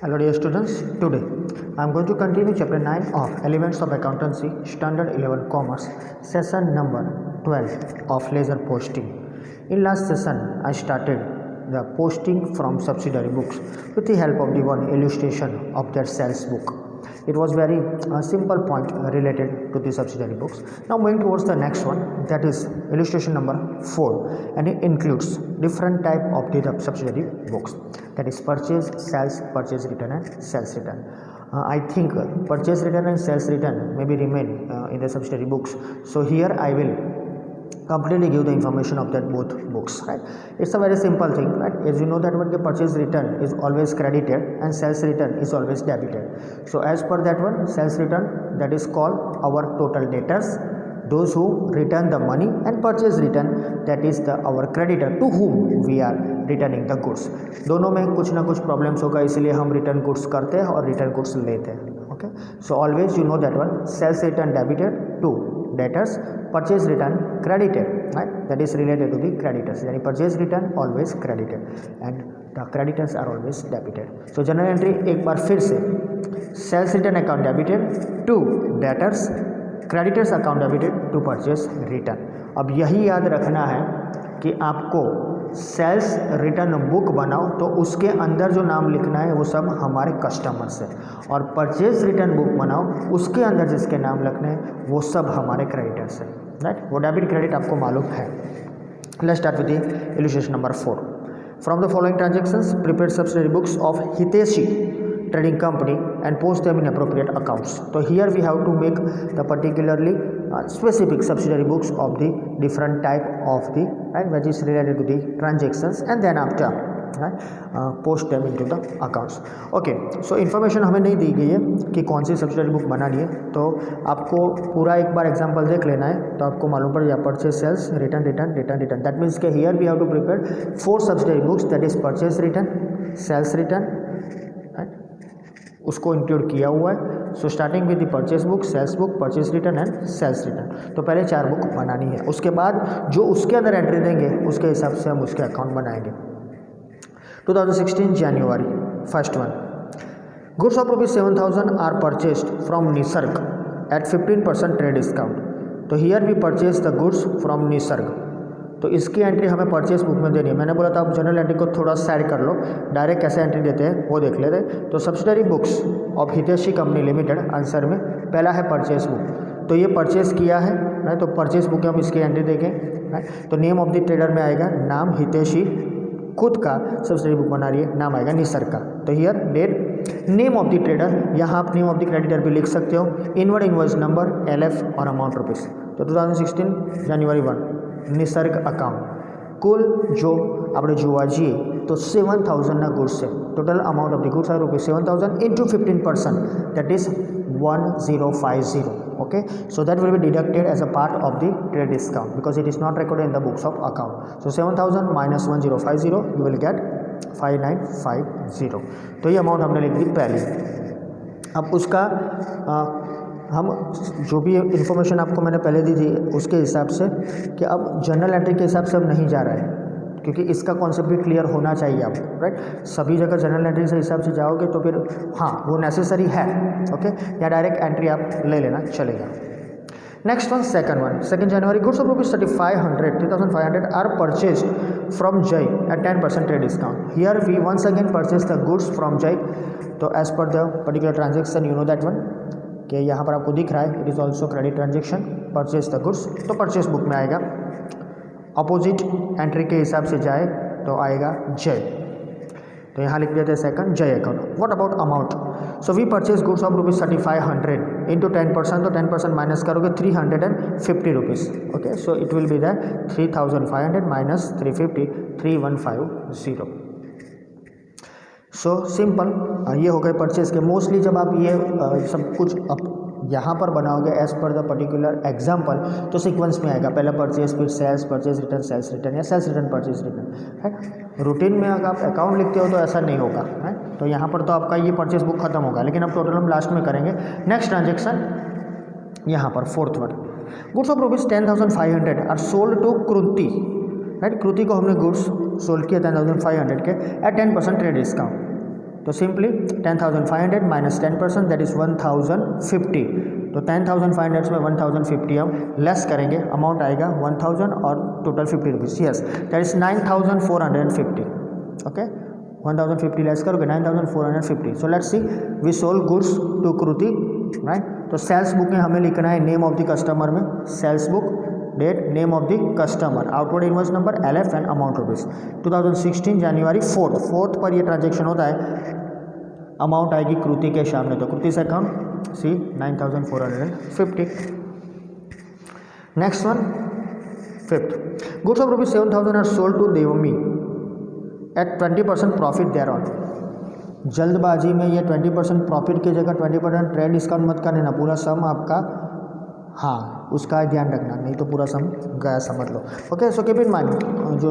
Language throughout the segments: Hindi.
Hello dear students, today I am going to continue chapter 9 of Elements of Accountancy, Standard 11 Commerce, session number 12 of Ledger Posting. In last session, I started the posting from subsidiary books with the help of the one illustration of their sales book. It was very simple point related to the subsidiary books. Now moving towards the next one, that is illustration number 4, and it includes different type of the subsidiary books, that is purchase, sales, purchase return and sales return. I think purchase return and sales return maybe remain in the subsidiary books. So here I will completely give the information of that both books, right? It's a very simple thing, right? As you know that what the purchase return is always credited and sales return is always debited. So as per that one, sales return, that is called our total debtors, those who return the money, and purchase return, that is the our creditor to whom we are returning the goods. दोनों में कुछ ना कुछ प्रॉब्लम्स होगा, इसलिए हम रिटर्न गुड्स करते हैं और रिटर्न गुड्स लेते हैं. Okay, so always you know that one, sales return debited to debtors, purchase return credited, right? That is related to the creditors. यानी purchase return always credited and the creditors are always debited. So journal entry एक बार फिर से, sales return account debited to debtors, creditors account debited to purchase return. अब यही याद रखना है कि आपको सेल्स रिटर्न बुक बनाओ तो उसके अंदर जो नाम लिखना है वो सब हमारे कस्टमर्स है, और परचेज रिटर्न बुक बनाओ उसके अंदर जिसके नाम लिखने हैं वो सब हमारे क्रेडिटर्स है, राइट? वो डेबिट क्रेडिट आपको मालूम है. Let's start with the illustration number 4. From the following transactions prepare subsidiary books of Hiteshi trading company and post them in appropriate accounts. So here we have to make the particularly specific subsidiary books of the different type of the, right, which is related to the transactions, and then after, right, post them into the accounts. Okay, so information हमें नहीं दी गई है कि कौन सी subsidiary book बनानी है, तो आपको पूरा एक बार एग्जाम्पल देख लेना है तो आपको मालूम पड़ जाए. Purchase, sales, return, return, return, return. That means के here we have to prepare 4 subsidiary books, that is purchase return, sales return, उसको इंक्लूड किया हुआ है. So starting with the purchase book, sales book, purchase return and sales return. तो पहले 4 बुक बनानी है, उसके बाद जो उसके अंदर एंट्री देंगे उसके हिसाब से हम उसके अकाउंट बनाएंगे. 2016 January, first one, goods of ₹7,000 are purchased from Nisarg at 15% trade discount. तो here we purchase the goods from Nisarg. तो इसकी एंट्री हमें परचेस बुक में देनी है. मैंने बोला था आप जनरल एंट्री को थोड़ा साइड कर लो, डायरेक्ट कैसे एंट्री देते हैं वो देख लेते हैं. तो subsidiary books of Hiteshi company limited, answer में पहला है परचेस बुक. तो ये परचेस किया है, राइट? तो परचेस बुक हम इसकी एंट्री देखें, राइट? तो नेम ऑफ द ट्रेडर में आएगा नाम हितेशी, खुद का सब्सिडरी बुक बना रही है, नाम आएगा निसर्ग का. तो here date, name of the trader, यहाँ आप नेम ऑफ द क्रेडिटर भी लिख सकते हो, इनवर्ड इनवॉइस नंबर, LF और अमाउंट रुपीज़. तो 2016 जनवरी 1 નિસર્ગ અકાઉન્ટ. કુલ જો આપણે જોવા જઈએ તો 7,000ના ગુડ્સ છે. Total amount of the goods are ₹7,000 into 15%, that is 1050. Okay, so that will be deducted as a part of the trade discount because it is not recorded in the books of account. So 7,000 minus 1050 you will get 5950. तो ये अमाउंट हमने लिख दी पहले. अब उसका हम जो भी इन्फॉर्मेशन आपको मैंने पहले दी थी उसके हिसाब से कि अब जनरल एंट्री के हिसाब से अब नहीं जा रहा है, क्योंकि इसका कॉन्सेप्ट भी क्लियर होना चाहिए आपको, राइट? सभी जगह जनरल एंट्री से हिसाब से जाओगे तो फिर हाँ वो नेसेसरी है. ओके, या डायरेक्ट एंट्री आप ले लेना चलेगा. Next one, second one, 2 January, goods of ₹3,500 are purchased from Jay at 10% trade discount. Here we once again purchase the goods from Jay. तो as per the particular transaction you know that one, कि यहाँ पर आपको दिख रहा है it is also credit transaction, purchase the goods. तो परचेज बुक में आएगा, अपोजिट एंट्री के हिसाब से जाए तो आएगा जय. तो यहाँ लिख देते हैं सेकंड जय account. What about amount? So we purchase goods of ₹3,500 into 10%. तो 10% माइनस करोगे ₹350. Okay, so it will be that 3,500 minus 350, 3,150. So simple, ये हो गए परचेज के. मोस्टली जब आप ये सब कुछ अब यहाँ पर बनाओगे as per the particular example तो सीक्वेंस में आएगा, पहला परचेज, फिर sales, purchase return, sales return, या सेल्स रिटर्न, परचेज रिटर्न, है. रूटीन में अगर आप अकाउंट लिखते हो तो ऐसा नहीं होगा, है. तो यहाँ पर तो आपका ये परचेज बुक खत्म होगा, लेकिन अब टोटल हम लास्ट में करेंगे. नेक्स्ट ट्रांजेक्शन यहाँ पर fourth one, goods of ₹10,500 are sold to Kriti, right? Kriti को हमने गुड्स सोल्ड किया 10,500 के एट 10% ट्रेड डिस्काउंट. तो सिंपली 10,500 माइनस 10% दैट इज़ 1,050। तो 10,500 में 1,050 हम लेस करेंगे, अमाउंट आएगा 1,000 और total 50 rupees, yes that is 9,450। Okay 1,050 less करोगे 9,450। So let's see we sold goods to Kriti, right. तो सेल्स बुक में हमें लिखना है नेम ऑफ द कस्टमर में, sales book date name of the customer, outward invoice number LF and amount rupees. 2016 जनवरी 4 पर ये ट्रांजेक्शन होता है, अमाउंट आएगी कृति के सामने, तो कृति से account C 9,450। Next one 5th, goods of ₹7,000 are sold to Devmi at 20% profit there on. जल्दबाजी में ये 20% प्रॉफिट की जगह 20% ट्रेड डिस्काउंट मत करना, पूरा सम आपका, हाँ उसका ध्यान रखना, नहीं तो पूरा सम गया समझ लो। Okay so keep in mind, जो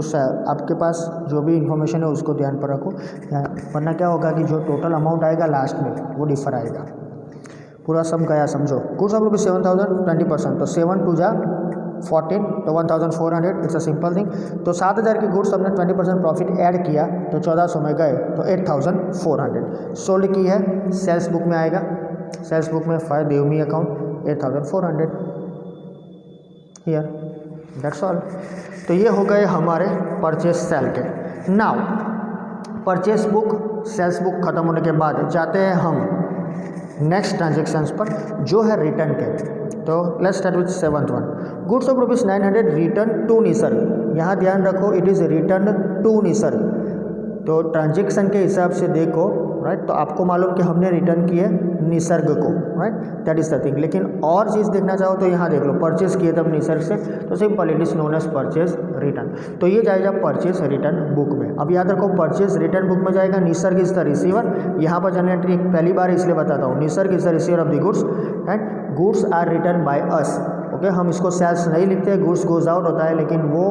आपके पास जो भी इन्फॉर्मेशन है उसको ध्यान पर रखो, वरना क्या होगा कि जो टोटल अमाउंट आएगा लास्ट में वो डिफर आएगा, पूरा सम गया समझो। गुड्स ऑफ ₹7,000 20%, तो 7 2 जा 14, तो 1,400, इट्स अ सिंपल थिंग। तो 7,000 की गुड्स हमने 20% प्रॉफिट ऐड किया तो 1,400 में गए, तो 8,400 सोल्ड की है, सेल्स बुक में आएगा, सेल्स बुक में for Devmi account 8,400 here, that's all. तो ये हो गए हमारे परचेज सेल के। Now purchase book sales book खत्म होने के बाद जाते हैं हम नेक्स्ट ट्रांजेक्शन्स पर, जो है रिटर्न के। तो let's start with 7th one, goods of ₹900 return to Nisarg. यहाँ ध्यान रखो it is return to Nisarg, तो ट्रांजेक्शन के हिसाब से देखो, राइट। तो आपको मालूम कि हमने रिटर्न किए निसर्ग को, right, that is the thing. लेकिन और चीज़ देखना चाहो तो यहाँ देख लो, परचेज किए तब निसर्ग से, तो simple it is known as purchase return. तो ये जाएगा परचेज रिटर्न बुक में। अब याद रखो परचेज रिटर्न बुक में जाएगा, निसर्ग इज द रिसीवर। यहाँ पर जनरेटरी पहली बार इसलिए बताता हूँ, Nisarg is the receiver of the goods and goods are return by us. Okay हम इसको सेल्स नहीं लिखते, गुड्स गोज आउट होता है, लेकिन वो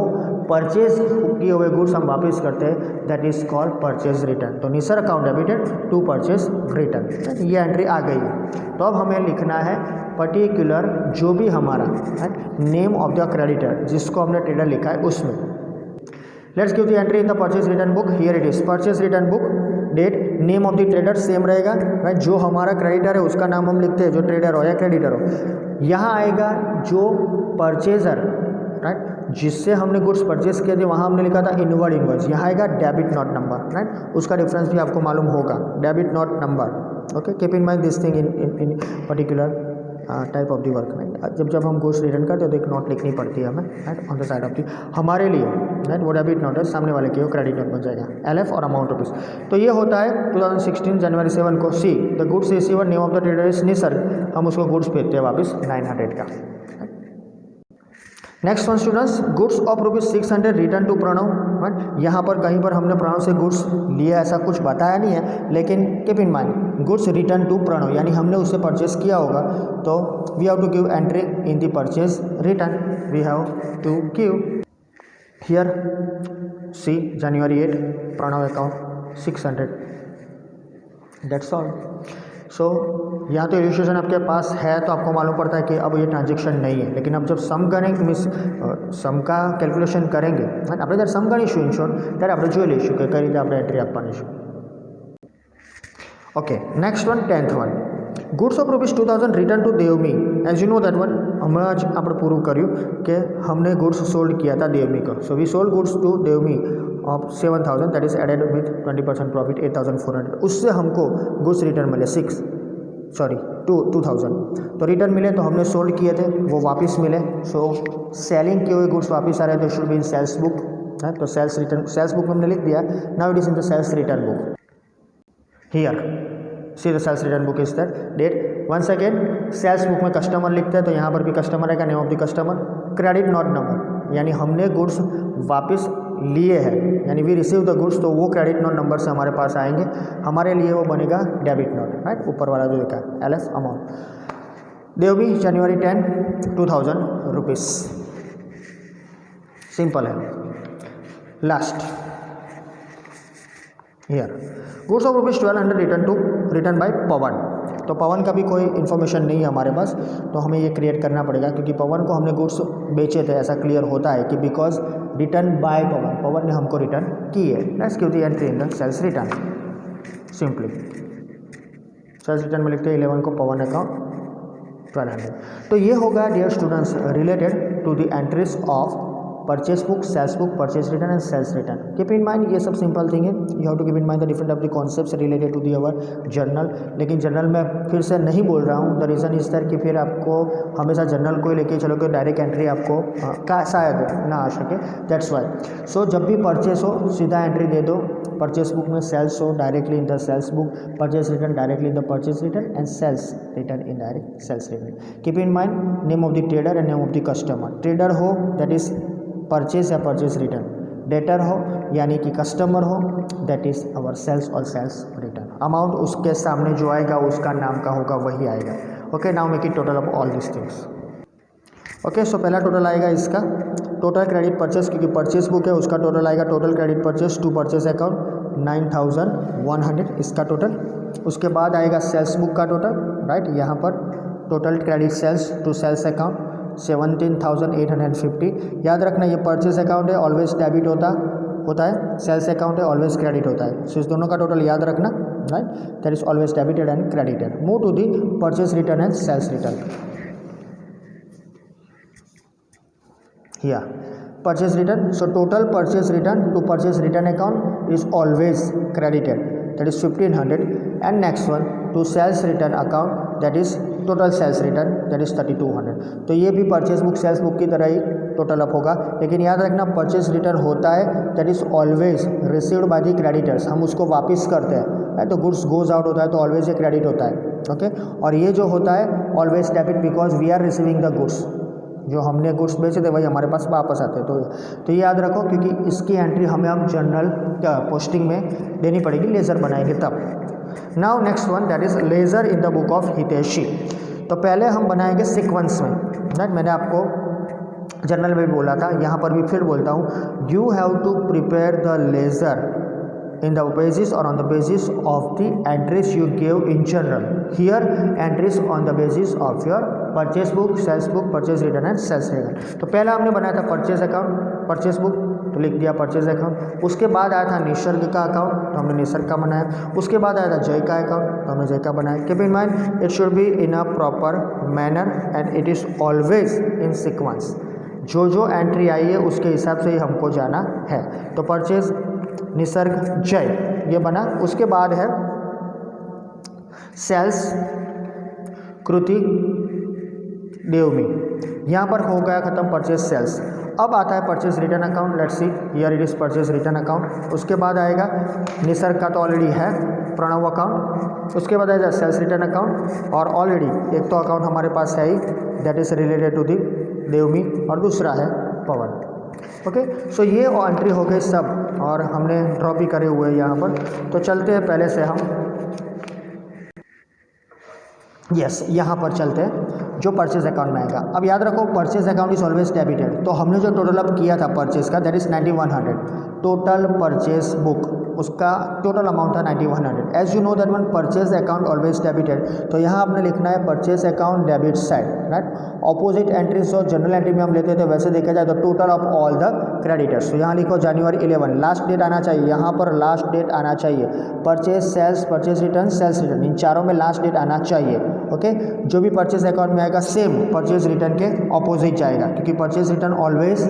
परचेज किए हुए गुड्स हम वापस करते हैं, that is called purchase return. तो Nisarg account debited to purchase return, ये एंट्री आ गई है। तो अब हमें लिखना है पर्टिकुलर जो भी हमारा नेम ऑफ द क्रेडिटर जिसको हमने ट्रेडर लिखा है उसमें। Let's give the entry in the purchase return book, here it is purchase return book, date name of the trader same रहेगा, राइट। जो हमारा क्रेडिटर है उसका नाम हम लिखते हैं, जो ट्रेडर हो या क्रेडिटर हो। यहाँ आएगा जो परचेजर, राइट, जिससे हमने गुड्स परचेज किए थे वहाँ हमने लिखा था इनवर्ड इनवॉइस, यहाँ आएगा डेबिट नॉट नंबर, राइट। उसका डिफरेंस भी आपको मालूम होगा, debit not number. Okay keep in mind this thing in particular type of the work, right. जब हम गुड्स रिटर्न करते हैं तो एक नोट लिखनी पड़ती है हमें, right, on the side of the हमारे लिए, राइट। वो डेबिट नोट है, सामने वाले के वो क्रेडिट नोट बन जाएगा, LF और अमाउंट रुपीज़। तो ये होता है 2016 जनवरी 7 को। See the goods receiver name of the trader is Nisarg, हम उसको गुड्स भेजते हैं वापस 900 का। Next one students, goods of ₹600 return to Pranav, right. यहाँ पर कहीं पर हमने प्रणव से गुड्स लिए ऐसा कुछ बताया नहीं है, लेकिन keep in mind goods return to Pranav यानी हमने उससे परचेज किया होगा, तो we have to give entry in the purchase return, we have to give here see January 8 Pranav account 600, that's all. So यहाँ तो इल्यूस्ट्रेशन आपके पास है तो आपको मालूम पड़ता है कि अब ये ट्रांजेक्शन नहीं है, लेकिन अब जब सम करेंगे मीन्स सम का कैलकुलेशन करेंगे, આપણે ત્યારે સમ ગણીશું ઇન શોર્ટ, ત્યારે આપણે જોઈ લઈશું કે કઈ રીતે આપણે એન્ટ્રી આપવાની છે। Okay next one 10th one, goods of ₹2000 return to Devmi. As you know that one हमें आज આપણે પૂરું કર્યું કે हमने गुड्स सोल्ड किया था देवमी को। So we sold goods to Devmi of 7,000 that is added with 20% profit 8,400, उससे हमको गुड्स रिटर्न मिले 2,000। तो रिटर्न मिले तो हमने सोल्ड किए थे वो वापस मिले, सो सेलिंग किए हुए गुड्स वापस आ रहे थे, should be in sales book, है तो सेल्स रिटर्न, सेल्स बुक में हमने लिख दिया, now it is in the sales return book. Here see the sales return book is that date. Once again sales book में कस्टमर लिखते हैं, तो यहाँ पर भी कस्टमर आएगा, name of the customer, credit note number यानी हमने गुड्स वापस लिए हैं, यानी वी रिसीव द गुड्स, तो वो क्रेडिट नोट नंबर से हमारे पास आएंगे, हमारे लिए वो बनेगा डेबिट नोट, राइट, ऊपर वाला जो लिखा है LF amount. Devmi January 10 2,000 rupees, simple है। Last here goods of ₹1200 return by Pawan. तो पवन का भी कोई इन्फॉर्मेशन नहीं है हमारे पास, तो हमें ये क्रिएट करना पड़ेगा, क्योंकि पवन को हमने गुड्स बेचे थे, ऐसा क्लियर होता है कि because return by Pavan, Pavan ने हमको रिटर्न की है। Let's give the entry in the sales return. Simply sales return में लिखते हैं 11 को पवन अकाउंट 1200। तो ये होगा dear students related to the entries of purchase book, sales book, purchase return and sales return. Keep in mind ये सब सिंपल थिंग है, you have to keep in mind the different of the concepts related to the our journal. लेकिन जर्नल में फिर से नहीं बोल रहा हूँ, द रीज़न इज दैट कि फिर आपको हमेशा जर्नल को ही लेके चलोगे, डायरेक्ट एंट्री आपको का शायद ना आ सके, दैट्स वाई। सो जब भी परचेस हो सीधा एंट्री दे दो, परचेस बुक में सेल्स हो directly in the sales book, purchase return directly in the purchase return and sales return in direct sales return. Keep in mind name of the trader and name of the customer. Trader हो दैट इज परचेस या परचेस रिटर्न, डेटर हो यानी कि कस्टमर हो दैट इज आवर सेल्स और सेल्स रिटर्न। अमाउंट उसके सामने जो आएगा उसका नाम का होगा वही आएगा। Okay, now make it total of all this things. Okay, so पहला टोटल आएगा इसका टोटल क्रेडिट परचेस, क्योंकि परचेस बुक है उसका टोटल आएगा total credit purchase to purchase account 9100 इसका टोटल। उसके बाद आएगा सेल्स बुक का टोटल, राइट, यहाँ पर total credit sales to sales account 17,850। याद रखना ये परचेस अकाउंट है ऑलवेज डेबिट होता है, सेल्स अकाउंट है ऑलवेज क्रेडिट होता है। सो इस दोनों का टोटल याद रखना, right, that is always debited and credited. Move to the purchase return and sales return. Here purchase return, so total purchase return to purchase return account is always credited, that is 1500, and next one to sales return account that is total sales return that is 3200। तो ये भी परचेस बुक सेल्स बुक की तरह ही टोटल अप होगा, लेकिन याद रखना परचेस रिटर्न होता है that is always received by the creditors, हम उसको वापस करते हैं, तो गुड्स गोज आउट होता है तो ऑलवेज ये क्रेडिट होता है। ओके, और ये जो होता है always debit because we are receiving the goods, जो हमने गुड्स बेचे थे वही हमारे पास वापस आते हैं। तो ये याद रखो, क्योंकि इसकी एंट्री हमें हम जनरल पोस्टिंग में देनी पड़ेगी, लेज़र बनाएंगे तब। Now next one that is laser in the book of Hiteshi. तो पहले हम बनाएंगे सीक्वेंस में, राइट, मैंने आपको जनरल में भी बोला था, यहाँ पर भी फिर बोलता हूँ, you have to prepare the ledger in the basis or on the basis of the entries you gave in general. Here entries on the basis of your purchase book, sales book, purchase return and sales return। तो पहला हमने बनाया था परचेज अकाउंट, परचेस बुक, तो लिख दिया परचेज अकाउंट। उसके बाद आया था निसर्ग का अकाउंट, तो हमने निसर्ग का बनाया। उसके बाद आया था जय का अकाउंट, तो हमने जय का बनाया। Keep in mind it should be in a proper manner and it is always in sequence. जो एंट्री आई है उसके हिसाब से ही हमको जाना है। तो परचेज निसर्ग जय ये बना। उसके बाद है सेल्स कृति देवमी, यहाँ पर हो गया खत्म परचेज सेल्स। अब आता है purchase return account, let's see here it is purchase return account. उसके बाद आएगा निसर्ग का तो ऑलरेडी है प्रणव अकाउंट। उसके बाद आएगा सेल्स रिटर्न अकाउंट, और ऑलरेडी एक तो अकाउंट हमारे पास है ही that is related to the Devmi, और दूसरा है पवन। ओके, सो ये एंट्री हो गई सब, और हमने ड्रॉप भी करे हुए हैं यहाँ पर। तो चलते हैं पहले से हम यहाँ पर चलते हैं जो परचेज अकाउंट में आएगा। अब याद रखो purchase account is always debited, तो हमने जो टोटल अप किया था परचेज का that is 9100। Total purchase book उसका टोटल अमाउंट था 9100। As you know that one purchase account always debited, तो यहाँ आपने लिखना है purchase account debit side, right. Opposite entries जो जनरल एंट्री में हम लेते थे वैसे देखा जाए तो total of all the creditors, तो यहाँ लिखो जनवरी 11 लास्ट डेट आना चाहिए, यहाँ पर लास्ट डेट आना चाहिए। Purchase sales, purchase return, sales return, इन चारों में लास्ट डेट आना चाहिए। ओके, जो भी परचेज अकाउंट में आएगा सेम परचेज रिटर्न के ऑपोजिट जाएगा, क्योंकि परचेज रिटर्न ऑलवेज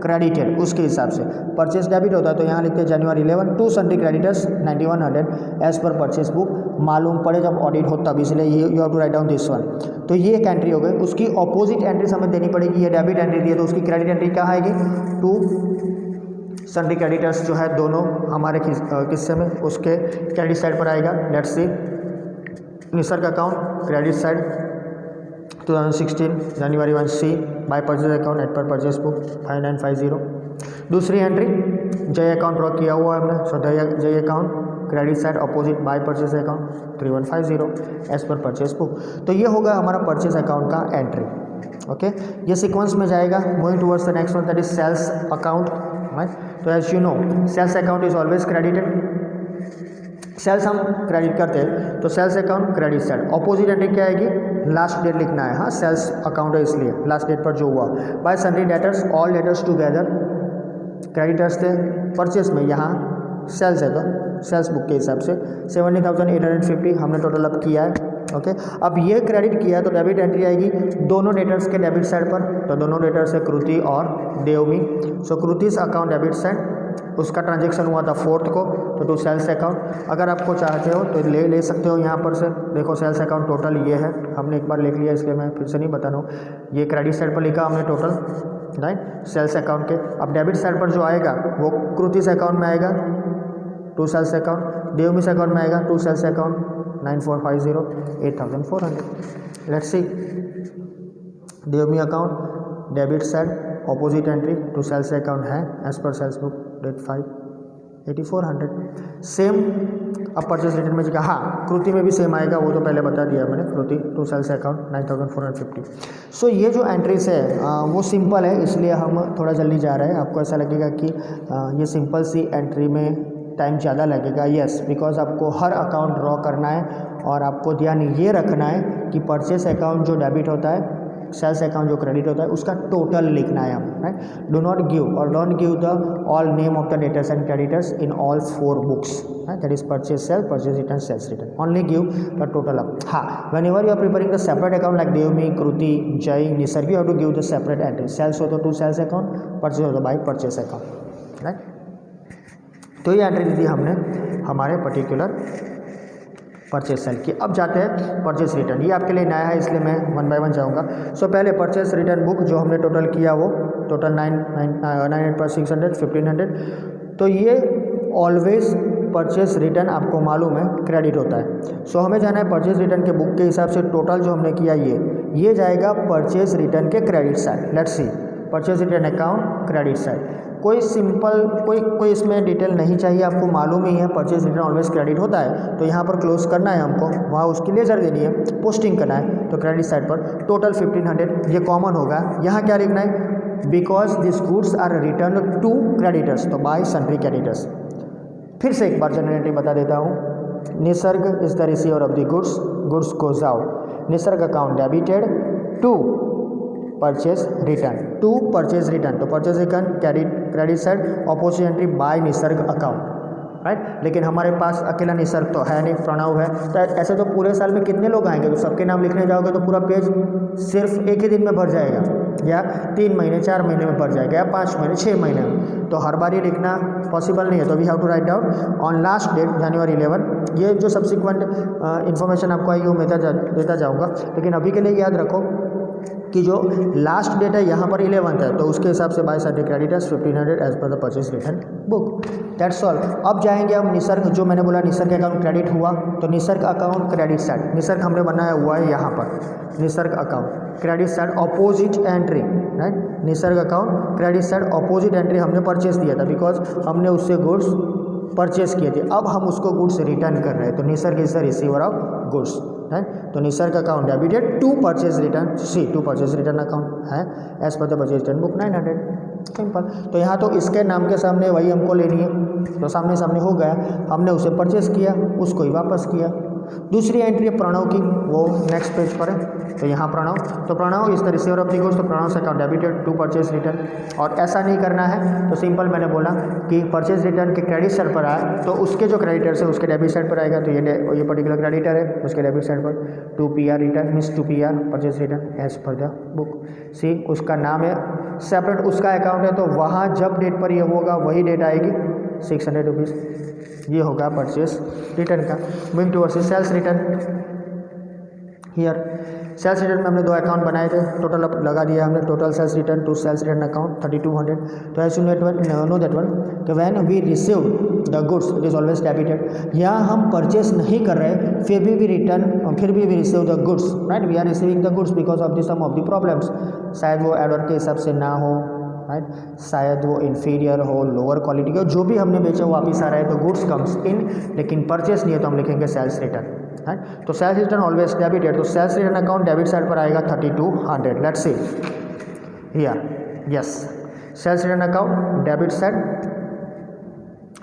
क्रेडिटेड, उसके हिसाब से परचेज डेबिट होता है। तो यहाँ लिखते हैं जनवरी 11 to sundry creditors 9100 as per purchase book, मालूम पड़े जब ऑडिट हो तब, इसलिए you have to write down this one. तो ये एक एंट्री हो गई। उसकी ऑपोजिट एंट्री हमें देनी पड़ेगी, ये डेबिट एंट्री दी है तो उसकी क्रेडिट एंट्री क्या आएगी, टू सन्ड्री क्रेडिटर्स जो है दोनों हमारे किस्से में उसके क्रेडिट साइड पर आएगा। Let's see Nisarg account credit side 2016 जनवरी 1 see by purchase account at per purchase book 5950। दूसरी एंट्री जय अकाउंट ड्रॉ किया हुआ है हमने, so Jay account credit side opposite by purchase account 3150 as per purchase book. तो ये होगा हमारा परचेज अकाउंट का एंट्री। ओके, ये सीक्वेंस में जाएगा। Moving towards the next one that is sales account, right. तो as you know sales account is always credited, sales हम क्रेडिट करते हैं तो sales account credit side. Opposite entry क्या आएगी, लास्ट डेट लिखना है, हाँ सेल्स अकाउंट है इसलिए लास्ट डेट पर जो हुआ। Bye sundry debtors, all debtors together creditors थे परचेस में, यहाँ सेल्स है तो सेल्स बुक के हिसाब से 70,850 हमने टोटल अब किया है। ओके, अब ये क्रेडिट किया है तो डेबिट एंट्री आएगी दोनों डेटर्स के डेबिट साइड पर। तो दोनों डेटर्स है कृति और देवमी। सो कृतिस अकाउंट डेबिट साइड, उसका ट्रांजेक्शन हुआ था 4th को, तो टू सेल्स अकाउंट। अगर आपको चाहते हो तो ले सकते हो यहाँ पर से। देखो सेल्स अकाउंट टोटल ये है, हमने एक बार लिख लिया इसलिए मैं फिर से नहीं बता रहा हूँ। ये क्रेडिट साइड पर लिखा हमने टोटल, राइट, सेल्स अकाउंट के। अब डेबिट साइड पर जो आएगा वो कृतिस अकाउंट में आएगा, to sales account, Devmi's account में आएगा, to sales account 9450 8400। Let's see, Devmi account debit side opposite entry to sales account है as per sales book date 5 8400। Same अब परचेज रिटर्न में जगह, हाँ कृति में भी सेम आएगा, वो तो पहले बता दिया मैंने, कृति टू सेल्स अकाउंट 9450। सो ये जो एंट्रीज है वो सिंपल है, इसलिए हम थोड़ा जल्दी जा रहे हैं। आपको ऐसा लगेगा कि ये सिंपल सी एंट्री में टाइम ज़्यादा लगेगा, यस, बिकॉज आपको हर अकाउंट ड्रॉ करना है और आपको ध्यान ये रखना है कि परचेस अकाउंट जो डेबिट होता है, सेल्स अकाउंट जो क्रेडिट होता है, उसका टोटल लिखना है हम, राइट। डू नॉट गिव और don't give the all name of the debtors and creditors in all 4 books, that is purchase sale, purchase return, sales return. Only give the total up. हाँ, whenever you are preparing the separate account like Devmi, Kriti, Jay, Nisarg, you have to give the separate entry. Sales हो तो टू सेल्स अकाउंट, परचेज हो तो बाई परचेस अकाउंट, राइट। तो ये एंट्री दी हमने हमारे पर्टिकुलर परचेज सेल की। अब जाते हैं परचेज रिटर्न, ये आपके लिए नया है इसलिए मैं 1 बाय 1 जाऊँगा। सो पहले परचेज रिटर्न बुक जो हमने टोटल किया वो टोटल 98,600 1500। तो ये ऑलवेज परचेज रिटर्न आपको मालूम है क्रेडिट होता है। सो हमें जाना है परचेज रिटर्न के बुक के हिसाब से टोटल जो हमने किया ये जाएगा परचेज रिटर्न के credit side. Let's see, purchase return account credit side, कोई सिंपल कोई इसमें डिटेल नहीं चाहिए, आपको मालूम ही है परचेज रिटर्न ऑलवेज क्रेडिट होता है। तो यहाँ पर क्लोज करना है हमको, वहाँ उसकी लेजर देनी है, पोस्टिंग करना है। तो क्रेडिट साइड पर टोटल 1500, ये कॉमन होगा। यहाँ क्या लिखना है, because this goods are return to creditors, तो बाय सन्ड्री क्रेडिटर्स। फिर से एक बार जनरल एंट्री बता देता हूँ, Nisarg is the receiver of the goods goes out, Nisarg account debited to purchase return, to purchase return. तो purchase return credit side, opposite entry by Nisarg account, right. लेकिन हमारे पास अकेला निसर्ग तो है नहीं, प्रणव है, तो ऐसे तो पूरे साल में कितने लोग आएंगे, तो सबके नाम लिखने जाओगे तो पूरा पेज सिर्फ एक ही दिन में भर जाएगा, या 3 महीने 4 महीने में भर जाएगा, या 5 महीने 6 महीने में। तो हर बार ये लिखना पॉसिबल नहीं है। तो we have to write down on last date जनवरी 11। ये जो सब्सिक्वेंट इन्फॉर्मेशन आपको आई वो मैं देता जाऊँगा, लेकिन अभी के लिए याद रखो कि जो लास्ट डेट है यहाँ पर 11th है, तो उसके हिसाब से by sundry creditors 1500 as per the purchase return book. That's all. अब जाएंगे हम निसर्ग, जो मैंने बोला निसर्ग अकाउंट क्रेडिट हुआ, तो Nisarg account credit side, Nisarga हमने बनाया हुआ है यहाँ पर, Nisarga account credit side opposite entry, right. Nisarga account credit side opposite entry हमने परचेज दिया था, बिकॉज हमने उससे गुड्स परचेज किए थे। अब हम उसको गुड्स रिटर्न कर रहे हैं, तो Nisarg is the receiver of goods, है। तो Nisarg account debited to purchase return, see to purchase return account है as per the purchase return book 900, simple. तो यहाँ तो इसके नाम के सामने वही हमको लेनी है, तो सामने सामने हो गया, हमने उसे परचेज किया, उसको ही वापस किया। दूसरी एंट्री है प्रणव की, वो नेक्स्ट पेज पर है। तो यहाँ प्रणव, तो Pranav is the receiver of the goods, तो प्रणव से account debited to purchase return. और ऐसा नहीं करना है तो सिंपल मैंने बोला कि परचेज रिटर्न के क्रेडिट साइड पर आए तो उसके जो क्रेडिटर्स है उसके डेबिट साइड पर आएगा। तो ये पर्टिकुलर क्रेडिटर है, उसके डेबिट साइड पर to PR return means to PR purchase return as per the book. See उसका नाम है सेपरेट, उसका अकाउंट है, तो वहाँ जब डेट पर ये होगा वही डेट आएगी 600 रुपीज़, ये होगा परचेज रिटर्न का। Moving towards sales return, here sales return में हमने 2 अकाउंट बनाए थे, टोटल अब लगा दिया हमने, total sales return to sales return account 3200। तो as you know that one, तो when we receive the goods it is always debited. यहाँ हम परचेस नहीं कर रहे, फिर भी रिटर्न, फिर भी we receive the goods, right. We are receiving the goods because of the some of the problems, शायद वो एडवर्क के हिसाब से ना हो, राइट, शायद वो इन्फीरियर हो, लोअर क्वालिटी का, जो भी हमने बेचा वो वापिस आ रहा है, तो गुड्स कम्स इन, लेकिन परचेस नहीं है तो हम लिखेंगे सेल्स रिटर्न, राइट। तो सेल्स रिटर्न ऑलवेज डेबिटेड, तो sales return account debit side पर आएगा 3200। Let's see here, yes, sales return account debit side,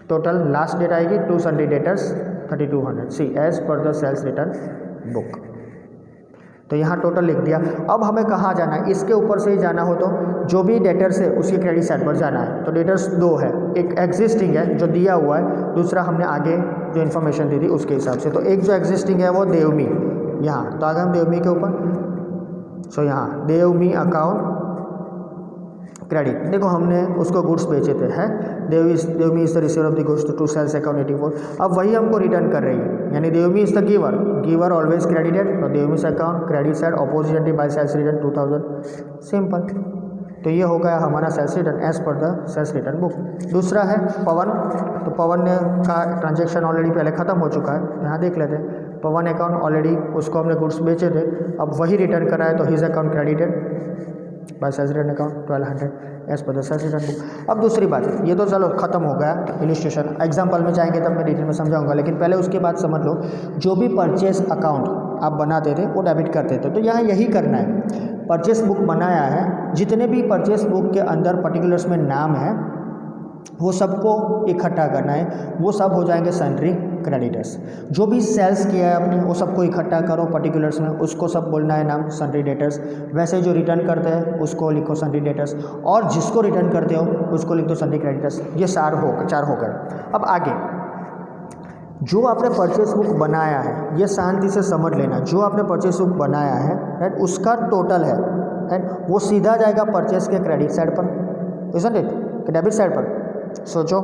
total last date आएगी to sundry debtors 3200, see as per the sales return book. तो यहाँ टोटल लिख दिया। अब हमें कहाँ जाना है, इसके ऊपर से ही जाना हो तो जो भी डेटर्स है उसके क्रेडिट साइड पर जाना है। तो डेटर्स दो है, एक एग्जिस्टिंग है जो दिया हुआ है, दूसरा हमने आगे जो इन्फॉर्मेशन दी थी उसके हिसाब से। तो एक जो एग्जिस्टिंग है वो देवमी, यहाँ तो आगे हम देवमी के ऊपर। सो यहाँ देवमी अकाउंट क्रेडिट, देखो हमने उसको गुड्स बेचे थे, है Devmi is the receiver of the goods to sales account 84। अब वही हमको रिटर्न कर रही है, यानी Devmi is the giver, giver always credited, तो Devmi account credit side opposite entry by sales return 2000, simple. तो ये हो गया हमारा sales return as per the sales return book. दूसरा है पवन, तो पवन ने का ट्रांजेक्शन ऑलरेडी पहले ख़त्म हो चुका है, यहाँ देख लेते हैं। पवन अकाउंट ऑलरेडी उसको हमने गुड्स बेचे थे, अब वही रिटर्न करा है, तो his account credited by sales return account 1200 as per the sales return book. अब दूसरी बात, ये तो चलो खत्म हो गया इलिस्ट्रेशन, एग्जांपल में जाएंगे तब मैं डिटेल में समझाऊंगा, लेकिन पहले उसके बाद समझ लो जो भी परचेस अकाउंट आप बनाते थे वो डेबिट करते थे। तो यहाँ यही करना है, परचेस बुक बनाया है, जितने भी परचेस बुक के अंदर पर्टिकुलर्स में नाम है वो सबको इकट्ठा करना है, वो सब हो जाएंगे सन्ड्री क्रेडिटर्स। जो भी सेल्स किया है आपने वो सबको इकट्ठा करो पर्टिकुलर्स में, उसको सब बोलना है नाम सन्ड्री डेटर्स। वैसे जो रिटर्न करते हैं उसको लिखो सन्ड्री डेटर्स, और जिसको रिटर्न करते हो उसको लिख दो सन्ड्री क्रेडिटर्स। ये चार हो गए। अब आगे जो आपने परचेस बुक बनाया है, ये शांति से समझ लेना, जो आपने परचेस बुक बनाया है राइट, उसका टोटल है राइट, वो सीधा जाएगा परचेस के क्रेडिट साइड पर, इजंट इट, कि डेबिट साइड पर। सोचो,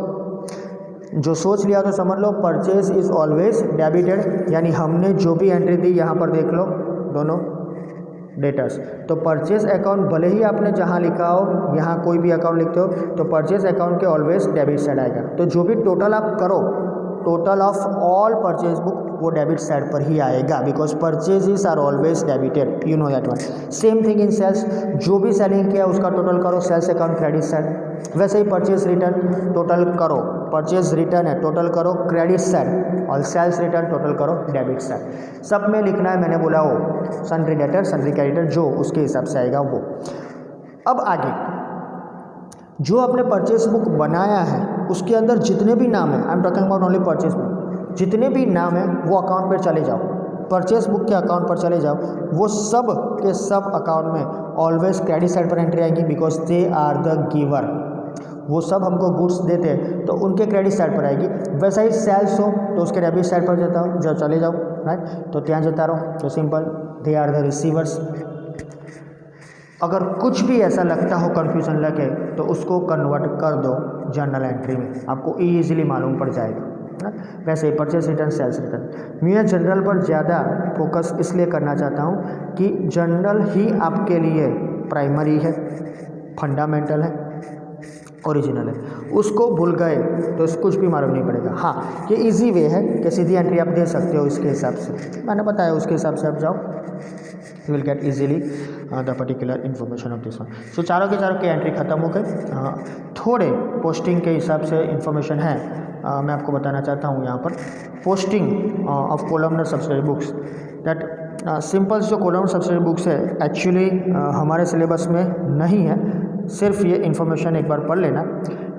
जो सोच लिया तो समझ लो परचेज इज ऑलवेज डेबिटेड, यानी हमने जो भी एंट्री दी यहाँ पर देख लो दोनों डेटर्स, तो परचेज अकाउंट भले ही आपने जहाँ लिखा हो, यहाँ कोई भी अकाउंट लिखते हो तो परचेज अकाउंट के ऑलवेज डेबिट साइड आएगा। तो जो भी टोटल आप करो, total of all purchase book वो डेबिट साइड पर ही आएगा, because purchases are always debited, you know that one. Same thing in sales, जो भी सेलिंग किया उसका टोटल करो सेल्स अकाउंट क्रेडिट साइड। वैसे ही परचेज रिटर्न टोटल करो, परचेज रिटर्न है टोटल करो क्रेडिट साइड, और सेल्स रिटर्न टोटल करो डेबिट साइड। सब में लिखना है, मैंने बोला वो सन्ड्री डेटर सन्ड्री क्रेडिटर जो उसके हिसाब से आएगा वो। अब आगे जो आपने परचेस बुक बनाया है उसके अंदर जितने भी नाम है, I am talking about only purchase book, जितने भी नाम है वो अकाउंट पर चले जाओ, परचेस बुक के अकाउंट पर चले जाओ, वो सब के सब अकाउंट में ऑलवेज क्रेडिट साइड पर एंट्री आएगी, because they are the giver. वो सब हमको गुड्स देते हैं तो उनके क्रेडिट साइड पर आएगी। वैसा ही सेल्स हो तो उसके डेबिट साइड पर जाता हो, जब चले जाओ राइट, तो ત્યાં जता रहो, तो simple they are the receivers. अगर कुछ भी ऐसा लगता हो कन्फ्यूजन लगे तो उसको कन्वर्ट कर दो जर्नल एंट्री में, आपको ईजिली मालूम पड़ जाएगा। वैसे ही परचेस रिटर्न सेल्स रिटर्न, मैं जनरल पर ज़्यादा फोकस इसलिए करना चाहता हूँ कि जनरल ही आपके लिए प्राइमरी है, फंडामेंटल है, ओरिजिनल है। उसको भूल गए तो कुछ भी मालूम नहीं पड़ेगा। हाँ, ये इजी वे है कि सीधी एंट्री आप दे सकते हो, इसके हिसाब से मैंने बताया, उसके हिसाब से आप जाओ, you will get easily the particular information of this one. So चारों के चारों की एंट्री खत्म हो गई। थोड़े पोस्टिंग के हिसाब से इन्फॉर्मेशन है, मैं आपको बताना चाहता हूँ यहाँ पर। Posting of columnar subsidiary books, that simple जो कॉलमनर सब्सिडरी बुक्स है एक्चुअली हमारे सिलेबस में नहीं है, सिर्फ ये इन्फॉर्मेशन एक बार पढ़ लेना।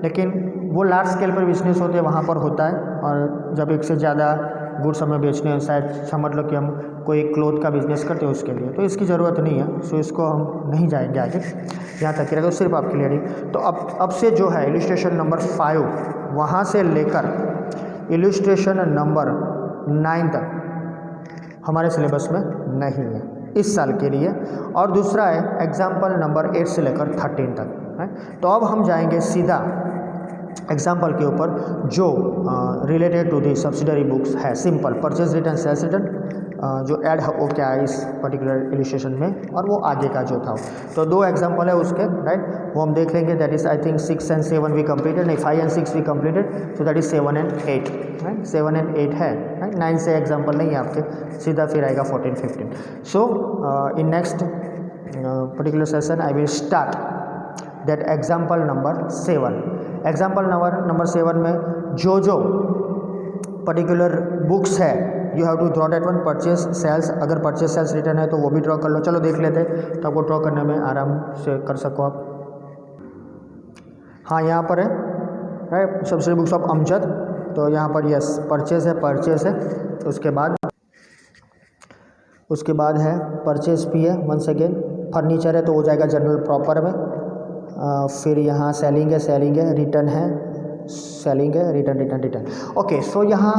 लेकिन वो लार्ज स्केल पर बिजनेस होते हैं वहाँ पर होता है, और जब एक से ज़्यादा गुड्स हमें बेचने हैं, शायद समझ लो कि हम कोई क्लोथ का बिजनेस करते हैं उसके लिए, तो इसकी ज़रूरत नहीं है। सो इसको हम नहीं जाएंगे आगे, यहाँ तक रहेगा, सिर्फ आपके लिए नहीं। तो अब से जो है इलस्ट्रेशन नंबर 5 वहाँ से लेकर इलस्ट्रेशन नंबर 9 तक हमारे सिलेबस में नहीं है इस साल के लिए। और दूसरा है एग्जाम्पल नंबर 8 से लेकर 13 तक है। तो अब हम जाएंगे सीधा एग्जाम्पल के ऊपर जो related to the subsidiary books है। Simple purchase return sales return जो ऐड हो क्या है इस पर्टिकुलर इलिस्ट्रेशन में, और वो आगे का जो था। तो 2 एग्जाम्पल है उसके राइट, वो हम देख लेंगे। That is I think 6 and 7 we completed, नहीं 5 and 6 we completed, so that is 7 and 8 right, 7 and 8 है राइट। 9 से एग्जाम्पल नहीं है आपके, सीधा फिर आएगा 14, 15। So in next particular session I will start that example number 7। Example number 7 में जो पर्टिकुलर बुक्स है you have to draw that one, purchase sales, अगर परचेज सेल्स रिटर्न है तो वो भी ड्रॉ कर लो। चलो देख लेते हैं, तो आपको ड्रॉ करने में आराम से कर सको आप। हाँ, यहाँ पर है right, subsidiary books of Amjad, तो यहाँ पर यस परचेज है, उसके बाद उसके बाद है परचेज पी है, वंस अगेन फर्नीचर है तो हो जाएगा जनरल प्रॉपर में। फिर यहाँ सेलिंग है, रिटर्न है, सेलिंग है, return return return. Okay, so यहाँ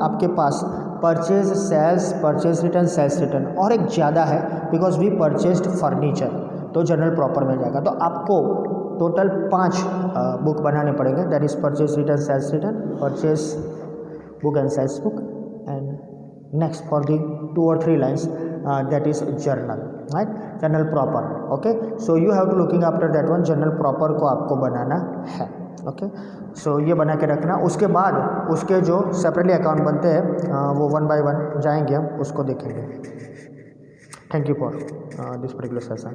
आपके पास purchase sales, purchase return, sales return और एक ज़्यादा है बिकॉज वी परचेज्ड फर्नीचर, तो जनरल प्रॉपर में जाएगा। तो आपको टोटल 5 बुक बनाने पड़ेंगे, that is purchase return, sales return, purchase book and sales book, and next for the 2 or 3 lines that is journal, right? journal proper, okay, so you have to looking after that one, journal proper को आपको बनाना है। ओके, सो ये बना के रखना। उसके बाद उसके जो सेपरेटली अकाउंट बनते हैं वो 1 by 1 जाएंगे, हम उसको देखेंगे। Thank you for this particular session.